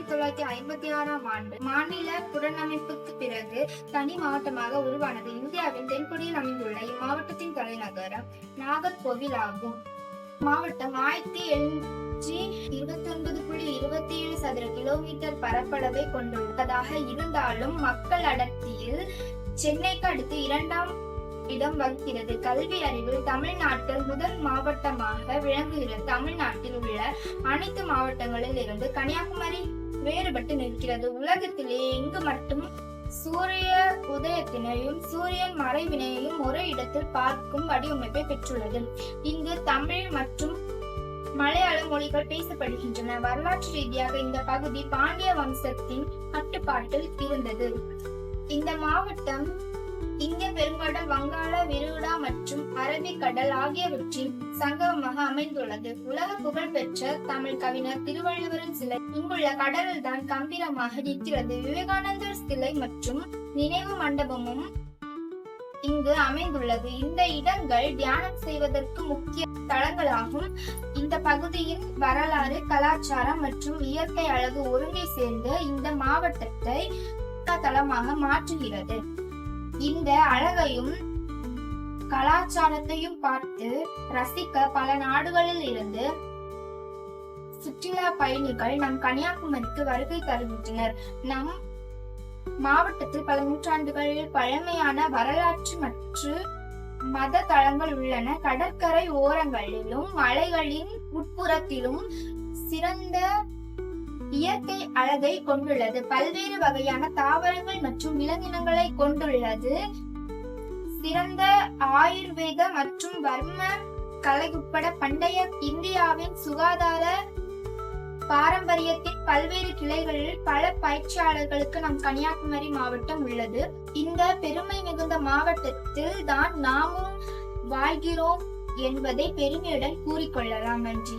1956ஆம் ஆண்டு மாநில புனரமைப்புக்கு பிறகு தனி மாவட்டமாக உருவானது. இந்தியாவின் தென்கொடியில் அமைந்துள்ள இம்மாவட்டத்தின் தலைநகரம் நாகர்கோவில் ஆகும். மாவட்டம் 1729.27 சதுர கிலோமீட்டர் பரப்பளவை கொண்டுள்ளதாக இருந்தாலும் மக்கள் அடர்த்தியில் சென்னைக்கு அடுத்து 2ஆம் இடம் வகிக்கிறது. கல்வி அறிவில் தமிழ்நாட்டில் முதல் மாவட்டமாக விளங்குகிறது. தமிழ்நாட்டில் உள்ள அனைத்து மாவட்டங்களில் இருந்து கன்னியாகுமரி வேறுபட்டு நிற்கிறது. உலகத்திலே எங்கு மட்டும் சூரிய உதயத்தினையும் சூரியன் மறைவினையும் ஒரே இடத்தில் பார்க்கும் வடிவமைப்பை பெற்றுள்ளது. இங்கு தமிழ் மற்றும் மலையாள மொழிகள் பேசப்படுகின்றன. வரலாற்று ரீதியாக இந்த பகுதி பாண்டிய வம்சத்தின் கட்டுப்பாட்டில் இருந்தது. இந்த மாவட்டம் இந்திய பெருங்கடல், வங்காள விரிகுடா மற்றும் அரபிக்கடல் ஆகியவற்றின் சங்கமமாக அமைந்துள்ளது. உலக புகழ்பெற்ற தமிழ் கவிஞர் திருவள்ளுவரின் சிலை இங்குள்ள கடலில் தான் கம்பீரமாக நிற்கிறது. விவேகானந்தர் சிலை மற்றும் நினைவு மண்டபமும் இங்கு அமைந்துள்ளது. இந்த இடங்கள் தியானம் செய்வதற்கு முக்கிய தளங்களாகும். இந்த பகுதியின் வரலாறு, கலாச்சாரம் மற்றும் இயற்கை அழகு ஒருங்கே சேர்ந்து இந்த மாவட்டத்தை தலமாக மாற்றுகிறது. இந்த அழகையும் கலாச்சாரத்தையும் பார்த்து ரசிக்க பல நாடுகளில் இருந்து சுற்றுலா பயணிகள் நம் கன்னியாகுமரிக்கு வருகை தருகின்றனர். நம் மாவட்டத்தில் பல நூற்றாண்டுகளில் பழமையான வரலாற்று மற்றும் மத தலங்கள் உள்ளன. கடற்கரை ஓரங்களிலும் மலைகளின் உட்புறத்திலும் சிறந்த இயற்கை அழகை கொண்டுள்ளது. பல்வேறு வகையான தாவரங்கள் மற்றும் விலங்கினங்களை கொண்டுள்ளது. சிறந்த ஆயுர்வேத மற்றும் வர்ம கலை உட்பட பண்டைய இந்தியாவின் சுகாதார பாரம்பரியத்தின் பல்வேறு கிளைகளில் பல பயிற்சியாளர்களுக்கு நம் கன்னியாகுமரி மாவட்டம் உள்ளது. இந்த பெருமை மிகுந்த மாவட்டத்தில் தான் நாமும் வாழ்கிறோம் என்பதை பெருமையுடன் கூறிக்கொள்ளலாம். நன்றி.